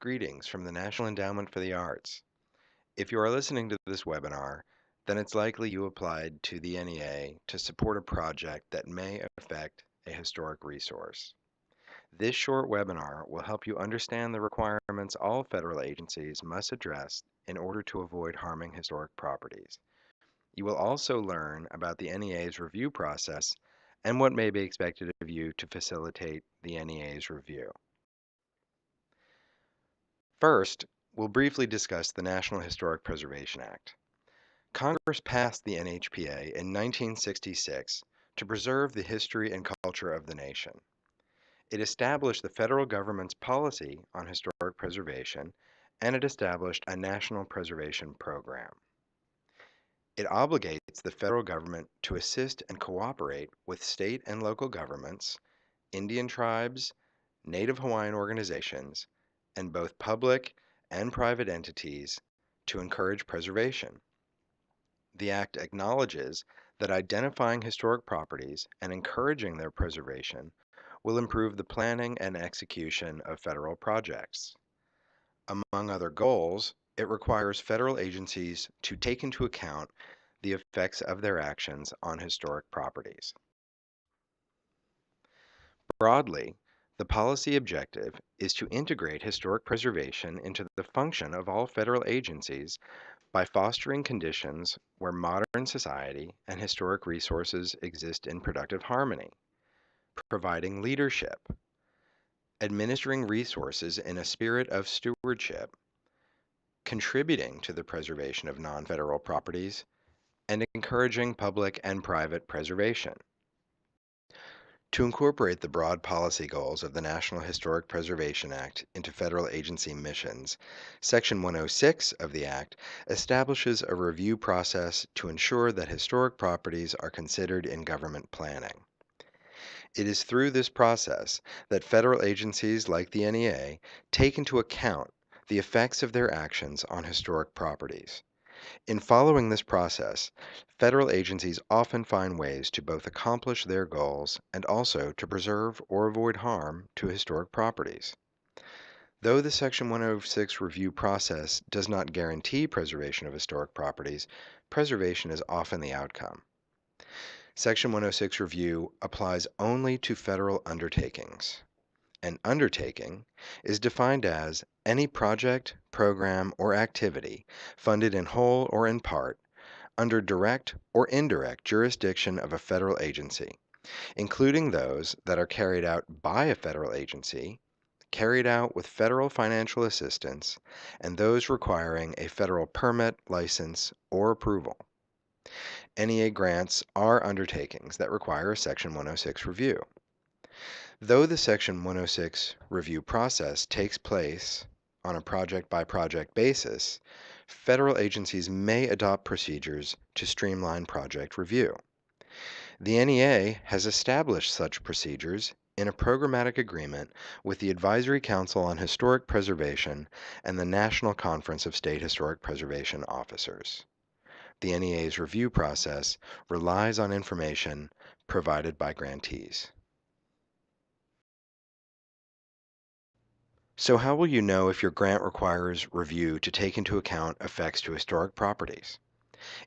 Greetings from the National Endowment for the Arts. If you are listening to this webinar, then it's likely you applied to the NEA to support a project that may affect a historic resource. This short webinar will help you understand the requirements all federal agencies must address in order to avoid harming historic properties. You will also learn about the NEA's review process and what may be expected of you to facilitate the NEA's review. First, we'll briefly discuss the National Historic Preservation Act. Congress passed the NHPA in 1966 to preserve the history and culture of the nation. It established the federal government's policy on historic preservation, and it established a national preservation program. It obligates the federal government to assist and cooperate with state and local governments, Indian tribes, Native Hawaiian organizations, and both public and private entities to encourage preservation. The Act acknowledges that identifying historic properties and encouraging their preservation will improve the planning and execution of federal projects. Among other goals, it requires federal agencies to take into account the effects of their actions on historic properties. Broadly, the policy objective is to integrate historic preservation into the function of all federal agencies by fostering conditions where modern society and historic resources exist in productive harmony, providing leadership, administering resources in a spirit of stewardship, contributing to the preservation of non-federal properties, and encouraging public and private preservation. To incorporate the broad policy goals of the National Historic Preservation Act into federal agency missions, Section 106 of the Act establishes a review process to ensure that historic properties are considered in government planning. It is through this process that federal agencies like the NEA take into account the effects of their actions on historic properties. In following this process, federal agencies often find ways to both accomplish their goals and also to preserve or avoid harm to historic properties. Though the Section 106 review process does not guarantee preservation of historic properties, preservation is often the outcome. Section 106 review applies only to federal undertakings. An undertaking is defined as any project, program, or activity funded in whole or in part under direct or indirect jurisdiction of a federal agency, including those that are carried out by a federal agency, carried out with federal financial assistance, and those requiring a federal permit, license, or approval. NEA grants are undertakings that require a Section 106 review. Though the Section 106 review process takes place on a project-by-project basis, federal agencies may adopt procedures to streamline project review. The NEA has established such procedures in a programmatic agreement with the Advisory Council on Historic Preservation and the National Conference of State Historic Preservation Officers. The NEA's review process relies on information provided by grantees. So how will you know if your grant requires review to take into account effects to historic properties?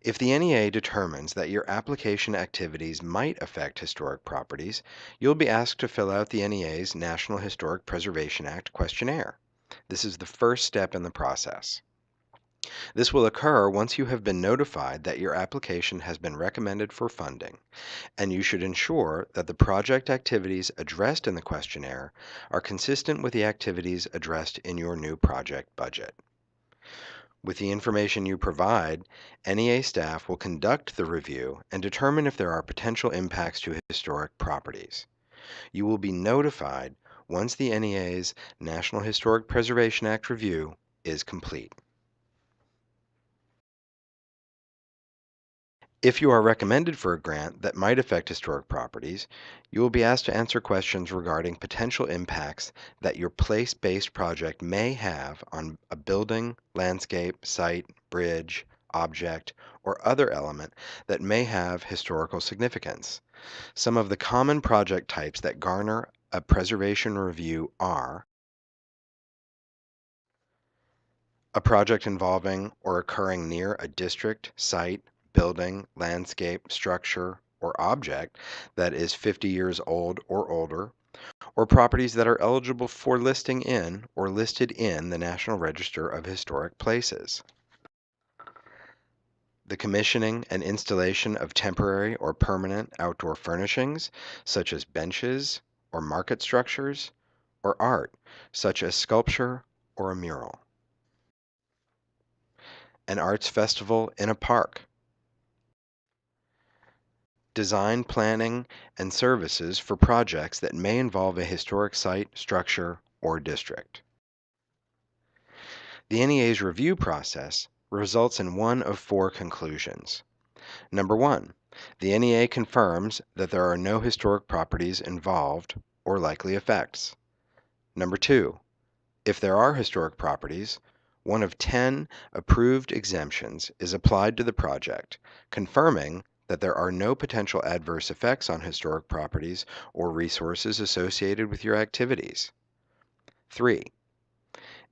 If the NEA determines that your application activities might affect historic properties, you'll be asked to fill out the NEA's National Historic Preservation Act questionnaire. This is the first step in the process. This will occur once you have been notified that your application has been recommended for funding, and you should ensure that the project activities addressed in the questionnaire are consistent with the activities addressed in your new project budget. With the information you provide, NEA staff will conduct the review and determine if there are potential impacts to historic properties. You will be notified once the NEA's National Historic Preservation Act review is complete. If you are recommended for a grant that might affect historic properties, you will be asked to answer questions regarding potential impacts that your place-based project may have on a building, landscape, site, bridge, object, or other element that may have historical significance. Some of the common project types that garner a preservation review are A project involving or occurring near a district, site, building, landscape, structure, or object that is 50 years old or older, or properties that are eligible for listing in or listed in the National Register of Historic Places. The commissioning and installation of temporary or permanent outdoor furnishings, such as benches or market structures, or art, such as sculpture or a mural. An arts festival in a park. Design, planning, and services for projects that may involve a historic site, structure, or district. The NEA's review process results in one of four conclusions. Number one, the NEA confirms that there are no historic properties involved or likely effects. Number two, if there are historic properties, one of 10 approved exemptions is applied to the project, confirming that there are no potential adverse effects on historic properties or resources associated with your activities. 3.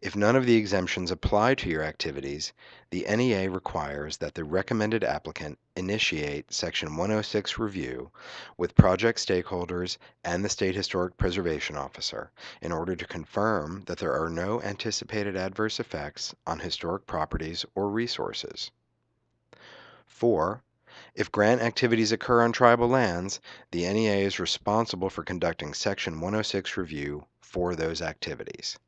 If none of the exemptions apply to your activities, the NEA requires that the recommended applicant initiate Section 106 review with project stakeholders and the State Historic Preservation Officer in order to confirm that there are no anticipated adverse effects on historic properties or resources. 4. If grant activities occur on tribal lands, the NEA is responsible for conducting Section 106 review for those activities.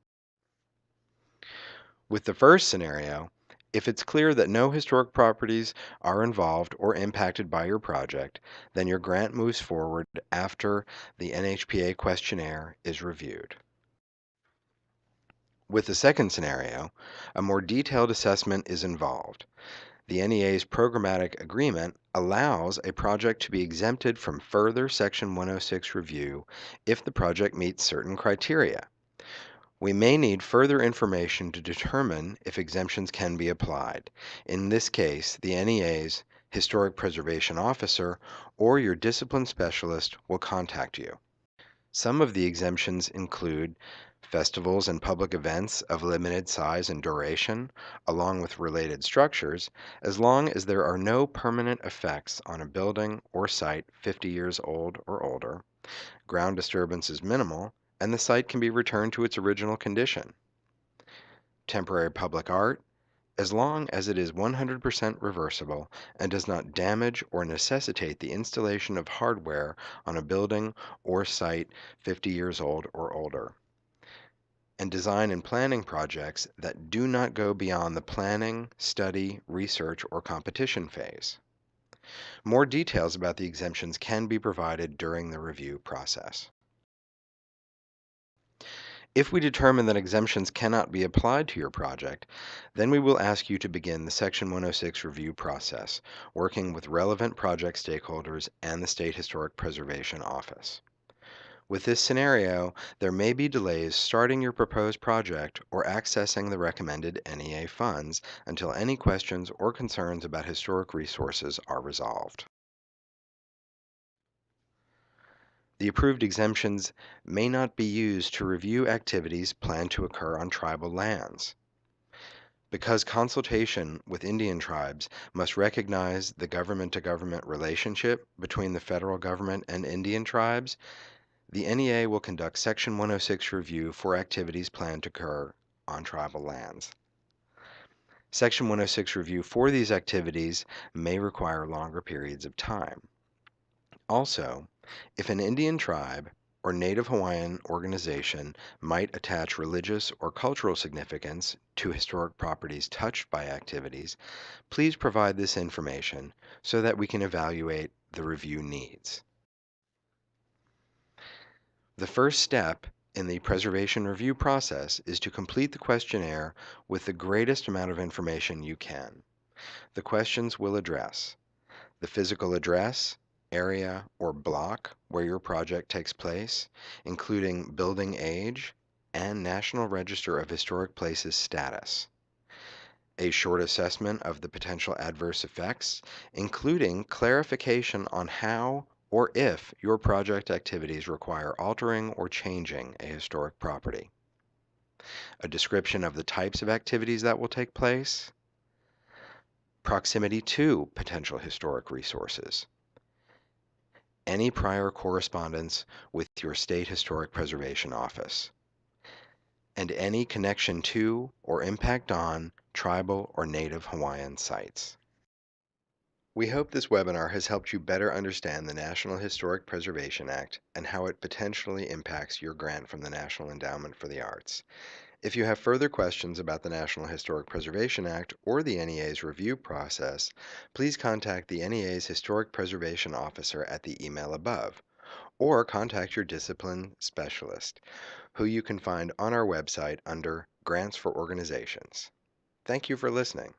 With the first scenario, if it's clear that no historic properties are involved or impacted by your project, then your grant moves forward after the NHPA questionnaire is reviewed. With the second scenario, a more detailed assessment is involved. The NEA's programmatic agreement allows a project to be exempted from further Section 106 review if the project meets certain criteria. We may need further information to determine if exemptions can be applied. In this case, the NEA's Historic Preservation Officer or your discipline specialist will contact you. Some of the exemptions include festivals and public events of limited size and duration, along with related structures, as long as there are no permanent effects on a building or site 50 years old or older, ground disturbance is minimal, and the site can be returned to its original condition. Temporary public art, as long as it is 100% reversible and does not damage or necessitate the installation of hardware on a building or site 50 years old or older. And design and planning projects that do not go beyond the planning, study, research, or competition phase. More details about the exemptions can be provided during the review process. If we determine that exemptions cannot be applied to your project, then we will ask you to begin the Section 106 review process, working with relevant project stakeholders and the State Historic Preservation Office. With this scenario, there may be delays starting your proposed project or accessing the recommended NEA funds until any questions or concerns about historic resources are resolved. The approved exemptions may not be used to review activities planned to occur on tribal lands. Because consultation with Indian tribes must recognize the government-to-government relationship between the federal government and Indian tribes, the NEA will conduct Section 106 review for activities planned to occur on tribal lands. Section 106 review for these activities may require longer periods of time. Also, if an Indian tribe or Native Hawaiian organization might attach religious or cultural significance to historic properties touched by activities, please provide this information so that we can evaluate the review needs. The first step in the preservation review process is to complete the questionnaire with the greatest amount of information you can. The questions will address the physical address, area, or block where your project takes place, including building age and National Register of Historic Places status. A short assessment of the potential adverse effects, including clarification on how or if your project activities require altering or changing a historic property. a description of the types of activities that will take place, proximity to potential historic resources, any prior correspondence with your state historic preservation office, and any connection to or impact on tribal or native Hawaiian sites. We hope this webinar has helped you better understand the National Historic Preservation Act and how it potentially impacts your grant from the National Endowment for the Arts. If you have further questions about the National Historic Preservation Act or the NEA's review process, please contact the NEA's Historic Preservation Officer at the email above, or contact your discipline specialist, who you can find on our website under Grants for Organizations. Thank you for listening.